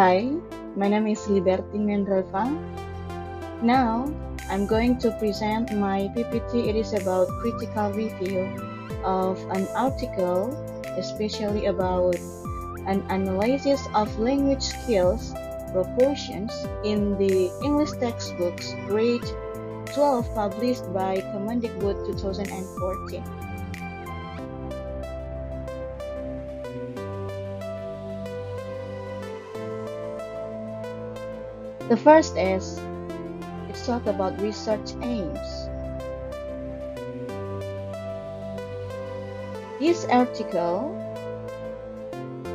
Hi, my name is Libertine Mendelva. Now, I'm going to present my PPT. It is about critical review of an article, especially about an analysis of language skills proportions in the English textbooks grade 12 published by Kemendikbud 2014. The first is, let's talk about research aims. This article,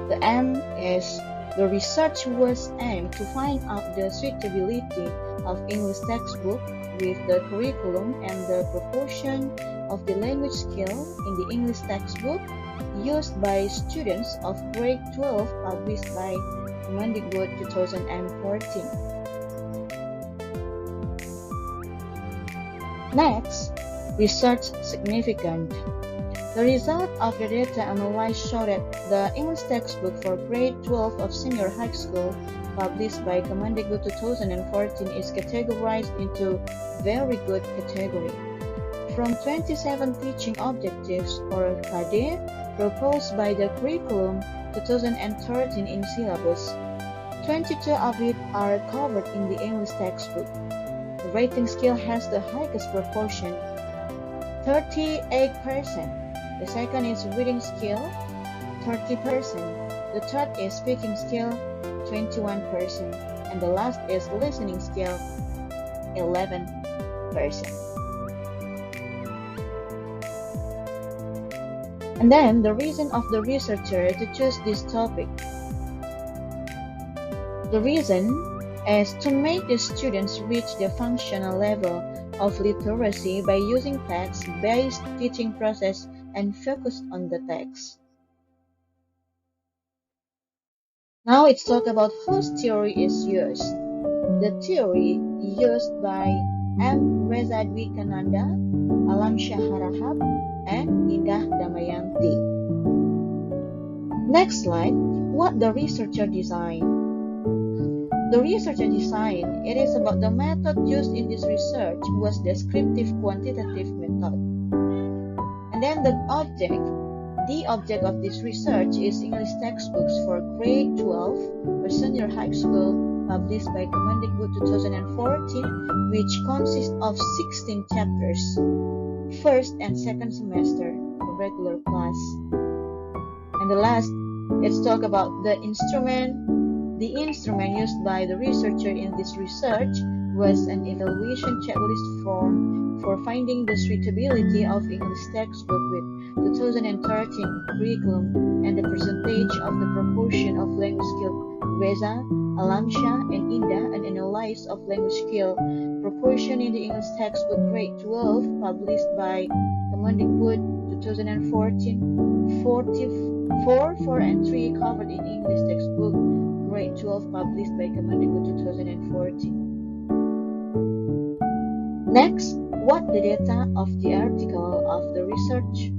the aim is the research was aimed to find out the suitability of English textbook with the curriculum and the proportion of the language skill in the English textbook used by students of grade 12 published by Kemendikbud 2014. Next, research significant. The result of the data analyzed showed that the English textbook for grade 12 of senior high school published by Kemendikbud 2014 is categorized into very good category. From 27 teaching objectives or KD proposed by the curriculum 2013 in syllabus, 22 of it are covered in the English textbook. The writing skill has the highest proportion, 38%. The second is reading skill, 30%. The third is speaking skill, 21%. And the last is listening skill, 11%. And then the reason of the researcher to choose this topic. The reason is to make the students reach the functional level of literacy by using text-based teaching process and focus on the text. Now let's talk about whose theory is used. The theory used by M. Reza Dwi Kananda, Alam Syaharahab, and Indah Damayanti. Next slide, what the researcher designed. The researcher design, it is about the method used in this research was descriptive quantitative method. And then the object of this research is English textbooks for grade 12 for senior high school published by Kemendikbud 2014, which consists of 16 chapters, first and second semester for regular class. And the last, let's talk about the instrument. The instrument used by the researcher in this research was an evaluation checklist form for finding the suitability of English textbook with 2013 curriculum and the percentage of the proportion of language skill Reza, Alamsha, and Indah, an analysis of language skill proportion in the English textbook grade 12 published by Kemendikbud 2014, 4, 4, and 3 covered in English textbook grade 12 published by Kemendikbud 2014. Next, what the data of the article of the research.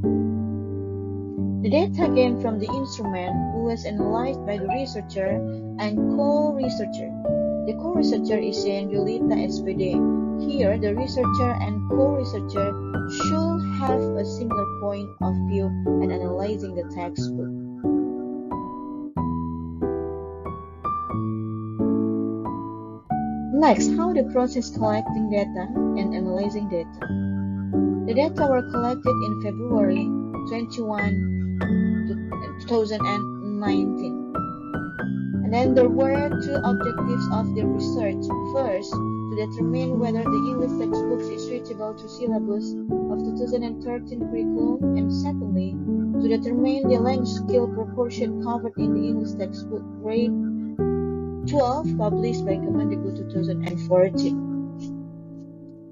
The data came from the instrument who was analyzed by the researcher and co-researcher. The co-researcher is Julita SPD. Here, the researcher and co-researcher should have a similar point of view in analyzing the textbook. Next, how the process collecting data and analyzing data. The data were collected in February 21, 2019. And then there were two objectives of the research. First, to determine whether the English textbooks is suitable to syllabus of 2013 curriculum, and secondly, to determine the language skill proportion covered in the English textbook grade 12 published by Kemendikbud 2014.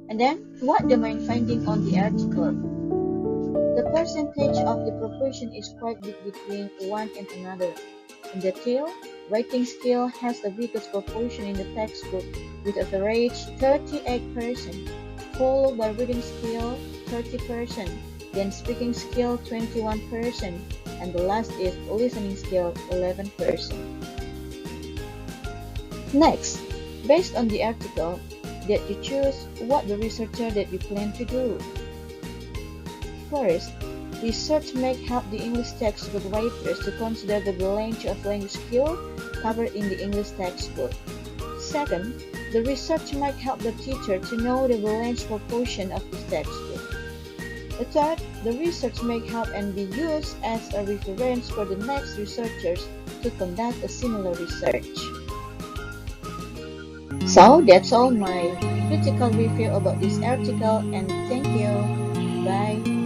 And then, what the main finding on the article? The percentage of the proportion is quite big between one and another. In detail, writing skill has the biggest proportion in the textbook with average 38%, followed by reading skill 30%, then speaking skill 21%, and the last is listening skill 11%. Next, based on the article that you choose, what the researcher that you plan to do. First, research may help the English textbook writers to consider the range of language skills covered in the English textbook. Second, the research might help the teacher to know the range proportion of the textbook. Third, the research may help and be used as a reference for the next researchers to conduct a similar research. So that's all my critical review about this article, and thank you. Bye.